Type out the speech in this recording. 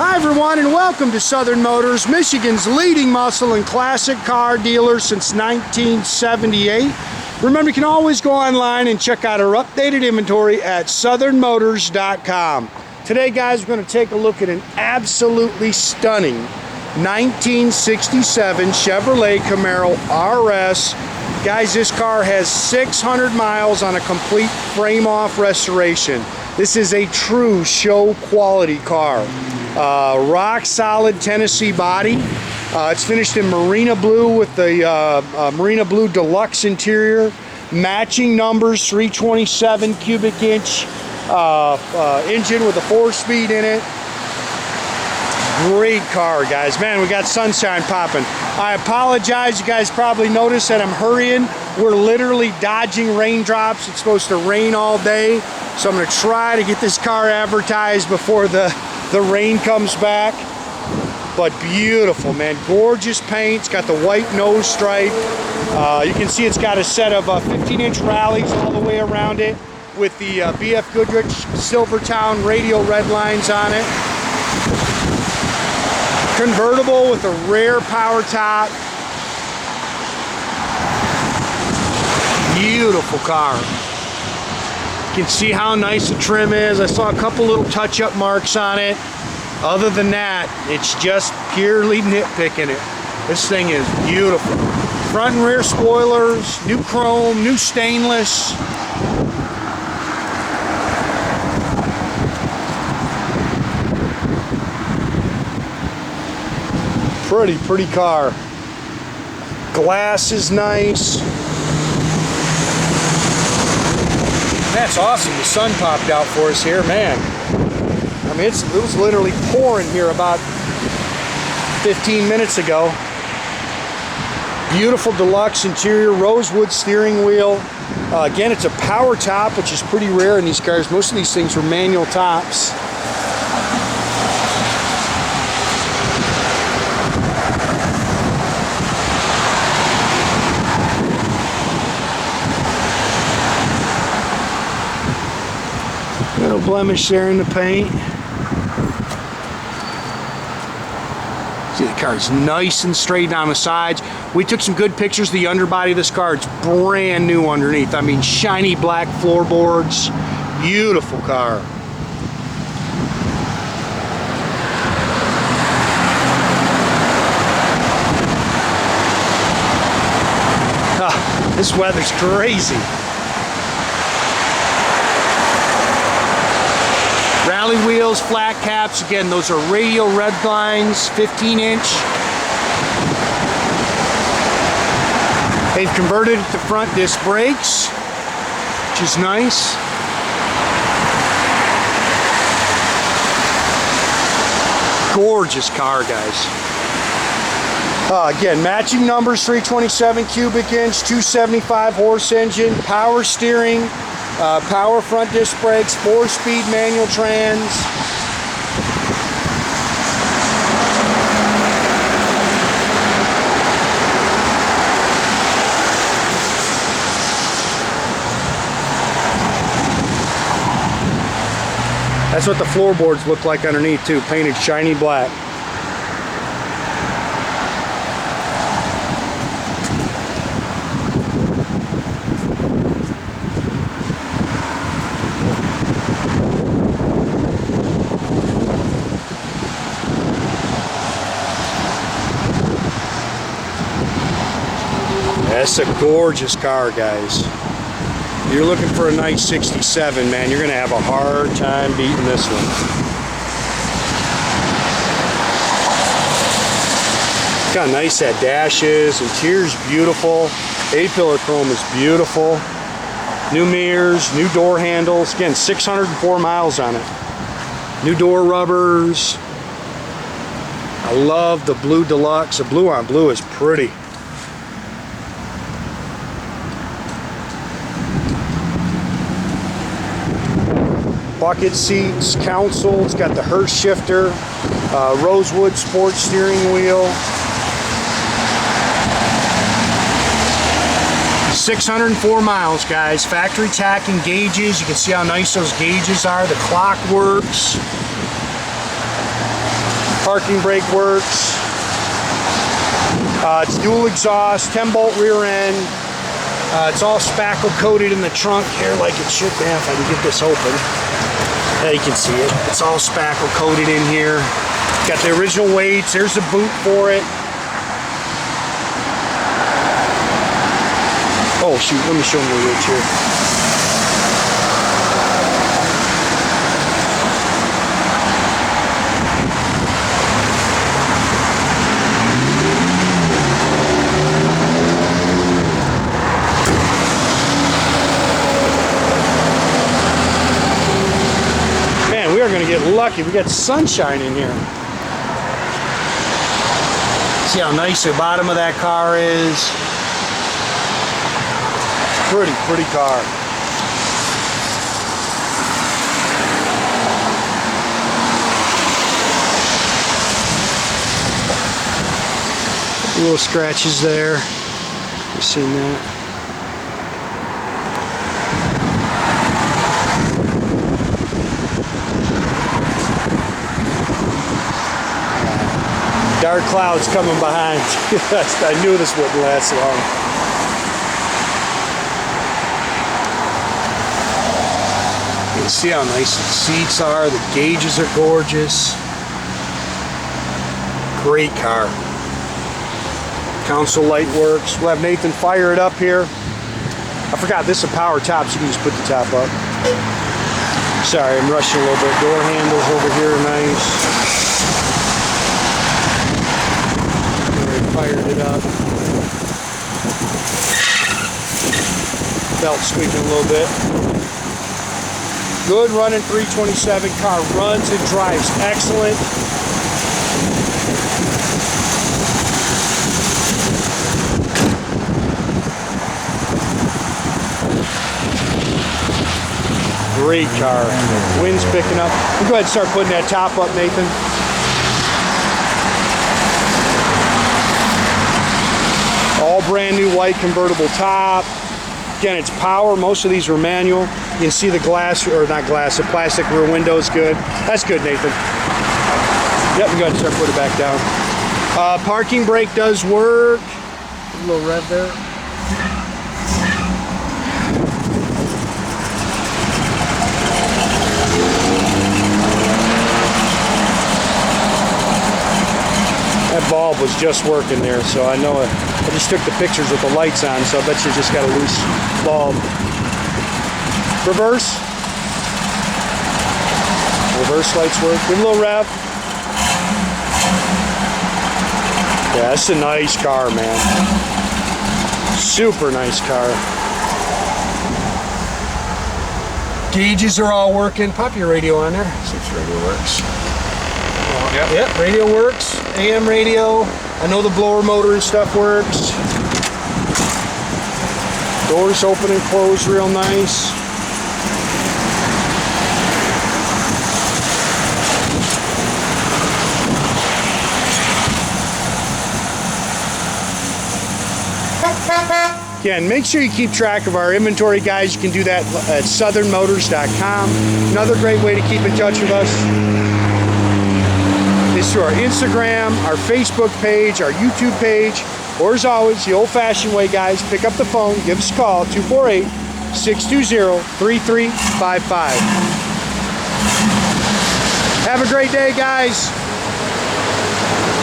Hi everyone, and welcome to Southern Motors, Michigan's leading muscle and classic car dealer since 1978. Remember, you can always go online and check out our updated inventory at southernmotors.com. Today, guys, we're going to take a look at an absolutely stunning 1967 Chevrolet Camaro RS. Guys, this car has 600 miles on a complete frame-off restoration. This is a true show quality car. Rock solid Tennessee body. It's finished in Marina blue with the Marina blue deluxe interior. Matching numbers, 327 cubic inch engine with a 4-speed in it. Great car, guys. Man, we got sunshine popping. I apologize, you guys probably noticed that I'm hurrying. We're literally dodging raindrops. It's supposed to rain all day, so I'm going to try to get this car advertised before the rain comes back. But beautiful, man. Gorgeous paint. It's got the white nose stripe. You can see it's got a set of 15-inch rallies all the way around it with the BF Goodrich Silvertown radial red lines on it. Convertible with a rare power top. Beautiful car. You can see how nice the trim is. I saw a couple little touch-up marks on it. Other than that, it's just purely nitpicking it. This thing is beautiful. Front and rear spoilers, new chrome, new stainless. Pretty car. Glass is nice. That's awesome. The sun popped out for us here, man. I mean, it was literally pouring here about 15 minutes ago. Beautiful deluxe interior, rosewood steering wheel. Again, it's a power top, which is pretty rare in these cars. Most of these things are manual tops. Little blemish there in the paint. See, the car is nice and straight on the sides. We took some good pictures of the underbody of this car. It's brand new underneath. I mean, shiny black floorboards. Beautiful car. This weather's crazy. Rally wheels, flat caps. Again, those are radial red lines, 15-inch. They've converted it to front disc brakes, which is nice. Gorgeous car, guys. Again, matching numbers, 327 cubic inch, 275 horse engine, power steering. Power front disc brakes, 4-speed manual trans. That's what the floorboards look like underneath too, painted shiny black. That's a gorgeous car, guys. You're looking for a nice 67, man. You're gonna have a hard time beating this one. Look how nice that dash is. Interior's beautiful. A-pillar chrome is beautiful. New mirrors, new door handles. Again, 604 miles on it. New door rubbers. I love the blue deluxe. The blue on blue is pretty. Bucket seats, console, it's got the Hearst shifter, Rosewood Sport steering wheel. 604 miles, guys. Factory tach and gauges. You can see how nice those gauges are. The clock works. Parking brake works. It's dual exhaust, 10-bolt rear end. It's all spackle coated in the trunk here like it should be. If I can get this open. Yeah, you can see it. It's all spackle coated in here. Got the original weights. There's the boot for it. Oh shoot, let me show them the weights here. We are going to get lucky. We got sunshine in here. See how nice the bottom of that car is. Pretty car. Little scratches there. You've seen that. Dark clouds coming behind. I knew this wouldn't last long. You can see how nice the seats are. The gauges are gorgeous. Great car. Console light works. We'll have Nathan fire it up here. I forgot this is a power top, so you can just put the top up. Sorry, I'm rushing a little bit. Door handles over here are nice. Fired it up. Belt squeaking a little bit. Good running 327 car. Runs and drives excellent. Great car. Wind's picking up. We'll go ahead and start putting that top up, Nathan. All brand new white convertible top. Again, it's power. Most of these were manual. You can see the glass, or not glass, the plastic rear window is good. That's good, Nathan. Yep, we got to start putting it back down. Parking brake does work. A little rev there. That bulb was just working there, so I know it. I just took the pictures with the lights on, so I bet you just got a loose bulb. Reverse. Reverse lights work. Give a little rev. Yeah, it's a nice car, man. Super nice car. Gauges are all working. Pop your radio on there. See if the radio works. Yep, radio works. AM radio. I know the blower motor and stuff works. Doors open and close real nice. Again, make sure you keep track of our inventory, guys. You can do that at southernmotors.com. Another great way to keep in touch with us is through our Instagram, our Facebook page, our YouTube page, or as always, the old-fashioned way, guys, pick up the phone, give us a call, 248-620-3355. Have a great day, guys.